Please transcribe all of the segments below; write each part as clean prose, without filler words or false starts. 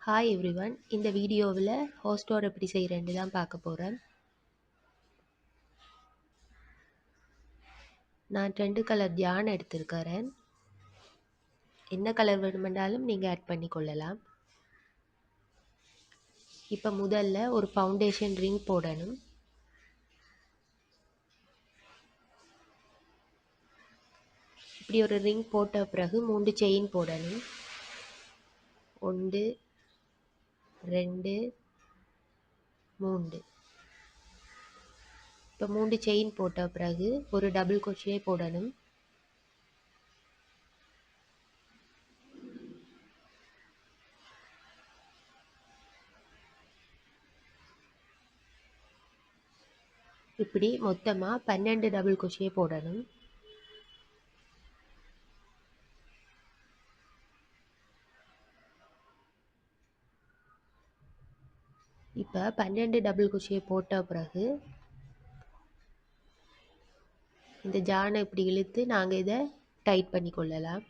Hi everyone. இந்த வீடியோவில் ஹோஸ்டோர் எப்படி செய்கிறேன்னு தான் பார்க்க போகிறேன். நான் 2 கலர் ஜான் எடுத்திருக்கிறேன். என்ன கலர் வேணுமென்றாலும் நீங்கள் ஆட் பண்ணி கொள்ளலாம். இப்போ முதல்ல ஒரு ஃபவுண்டேஷன் ரிங் போடணும். இப்படி ஒரு ரிங் போட்ட பிறகு 3 செயின் போடணும். 1 2 3. இப்போ 3 செயின் போட்ட பிறகு ஒரு டபுள் crochet போடணும். இப்படி மொத்தமாக 12 டபுள் crochet போடணும். இப்போ 12 டபுள் crochet போட்ட பிறகு இந்த ஜானை இப்படி இழுத்து நாங்கள் இதை டைட் பண்ணி கொள்ளலாம்.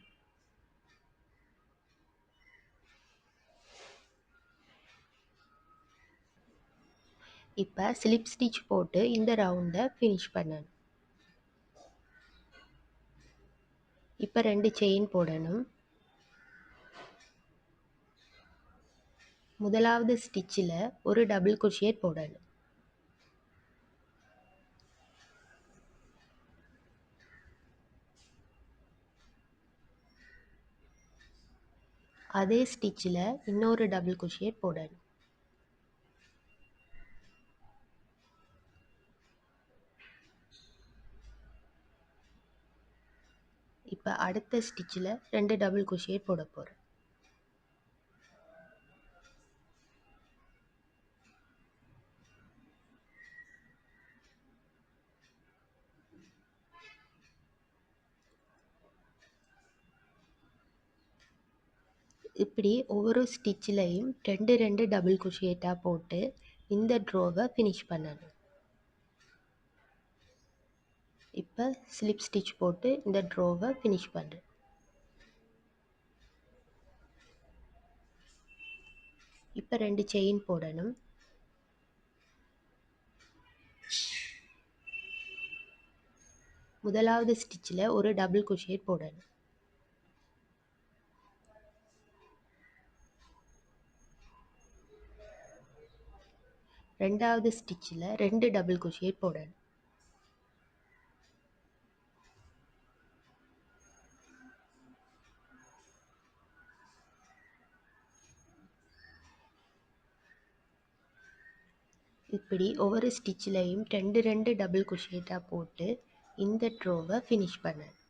இப்போ ஸ்லிப் ஸ்டிச் போட்டு இந்த ரவுண்டை ஃபினிஷ் பண்ணணும். இப்போ 2 செயின் போடணும். முதலாவது ஸ்டிச்சில் ஒரு டபுள் crochet போடணும். அதே ஸ்டிச்சில் இன்னொரு டபுள் crochet போடணும். இப்போ அடுத்த ஸ்டிச்சில் 2 டபுள் crochet போட போகிறேன். இப்படி ஒவ்வொரு ஸ்டிச்சிலையும் 2 டபுள் crochetட்டாக போட்டு இந்த ட்ரோவை ஃபினிஷ் பண்ணணும். இப்போ ஸ்லிப் ஸ்டிச் போட்டு இந்த ட்ரோவை ஃபினிஷ் பண்ணுறேன். இப்போ 2 செயின் போடணும். முதலாவது ஸ்டிச்சில் ஒரு டபுள் crochet போடணும். ரெண்டாவது ஸ்டிச்சில் 2 டபுள் crochet போடணும். இப்படி ஒவ்வொரு ஸ்டிச்சிலையும் 2 டபுள் crochetட்டாக போட்டு இந்த ட்ரோவை ஃபினிஷ் பண்ணணும்.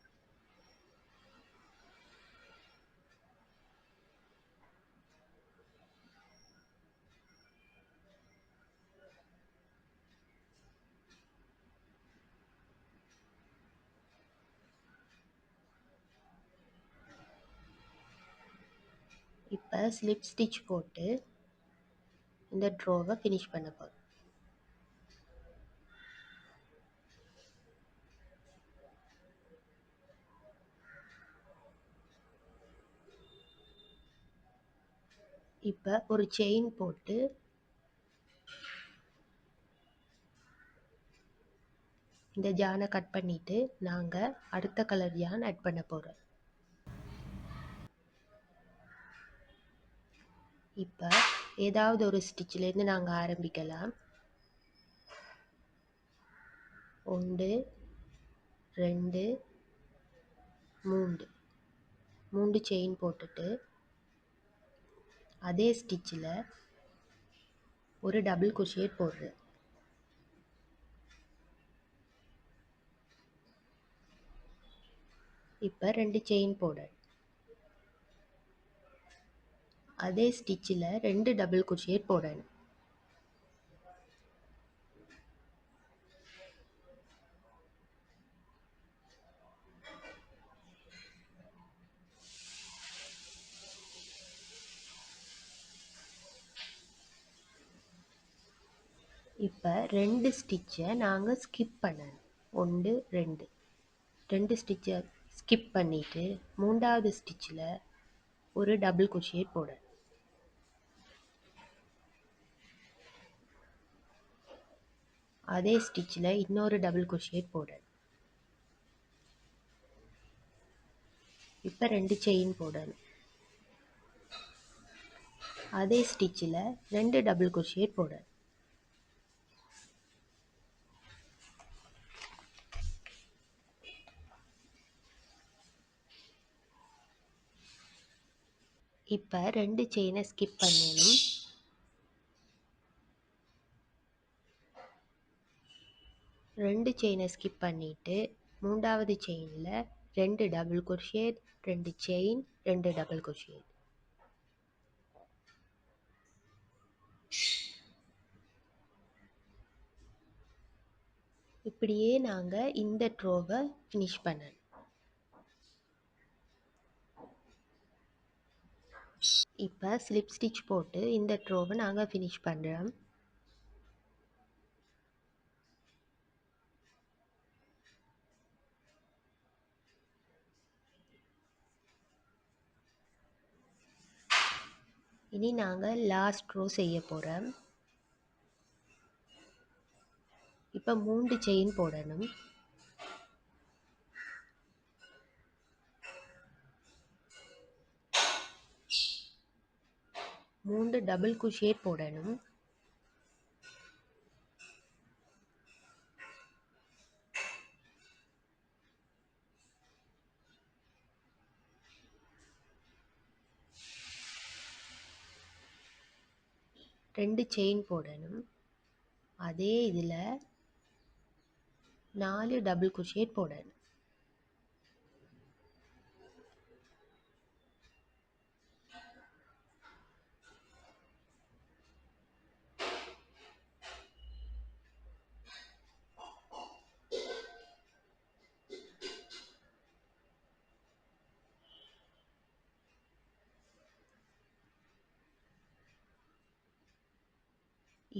இப்போ ஸ்லிப் ஸ்டிச் போட்டு இந்த ட்ரோவை ஃபினிஷ் பண்ண போகிறோம். இப்போ ஒரு செயின் போட்டு இந்த ஜானை கட் பண்ணிட்டு நாங்கள் அடுத்த கலர் ஜான் ஆட் பண்ண போகிறோம். இப்போ ஏதாவது ஒரு ஸ்டிச்சிலேருந்து நாங்கள் ஆரம்பிக்கலாம். 1 2 3 செயின் போட்டுட்டு அதே ஸ்டிச்சில் ஒரு டபுள் crochet போடுறேன். இப்போ 2 செயின் போடுறேன். அதே ஸ்டிச்சில் 2 டபுள் crochet போடணும். இப்போ 2 ஸ்டிச்சை நாங்கள் ஸ்கிப் பண்ணணும். 1 2 ஸ்டிச்சை ஸ்கிப் பண்ணிவிட்டு மூன்றாவது ஸ்டிச்சில் ஒரு டபுள் crochet போடணும். அதே ஸ்டிச்சில் இன்னொரு டபுள் crochet போடணும். இப்போ 2 செயின் போடணும். அதே ஸ்டிச்சில் 2 டபுள் crochet போடணும். இப்போ 2 செயினை ஸ்கிப் பண்ணணும். 2 செயினை ஸ்கிப் பண்ணிவிட்டு 3வது செயினில் 2 double crochet, 2 chain, 2 double crochet. இப்படியே நாங்கள் இந்த ட்ரோவை ஃபினிஷ் பண்ணணும். இப்போ ஸ்லிப் ஸ்டிச் போட்டு இந்த ட்ரோவை நாங்கள் ஃபினிஷ் பண்ணுறோம். இனி நாங்கள் லாஸ்ட் ரோ செய்ய போகிறோம். இப்போ 3 செயின் போடணும். 3 டபுள் crochet போடணும். ரெண்டு செயின் போடணும். அதே இதில் 4 டபுள் crochet போடணும்.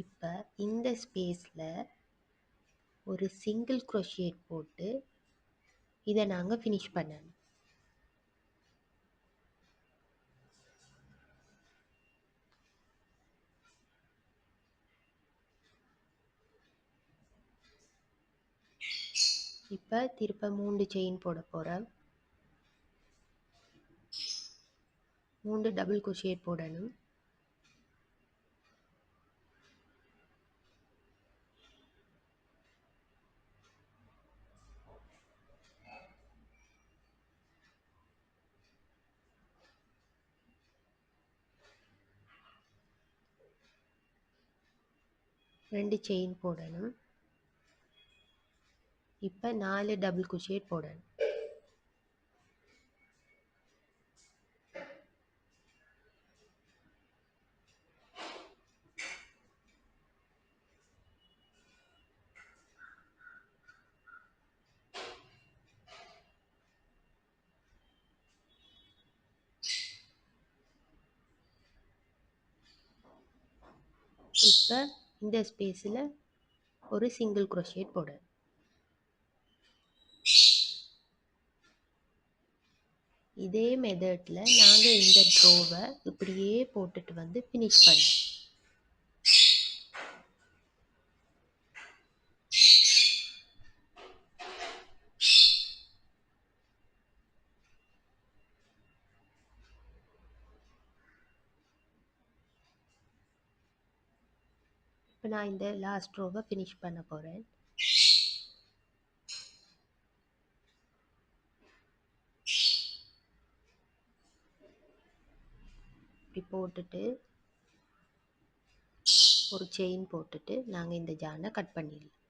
இப்போ இந்த ஸ்பேஸில் ஒரு சிங்கிள் crochet போட்டு இதை நாங்கள் ஃபினிஷ் பண்ணணும். இப்போ திருப்ப 3 செயின் போட போகிறோம். 3 டபுள் crochet போடணும். ரெண்டு செயின் போடணும். இப்போ 4 டபுள் crochet போடணும். இப்போ இந்த ஸ்பேஸில் ஒரு சிங்கிள் crochet போடணும். இதே மெத்தடில் நாங்கள் இந்த ட்ரோவை இப்படியே போட்டுட்டு வந்து ஃபினிஷ் பண்ணோம். இப்போ நான் இந்த லாஸ்ட் ரோவை ஃபினிஷ் பண்ண போகிறேன். இப்படி போட்டுட்டு ஒரு செயின் போட்டுட்டு நாங்கள் இந்த ஜானை கட் பண்ணிடலாம்.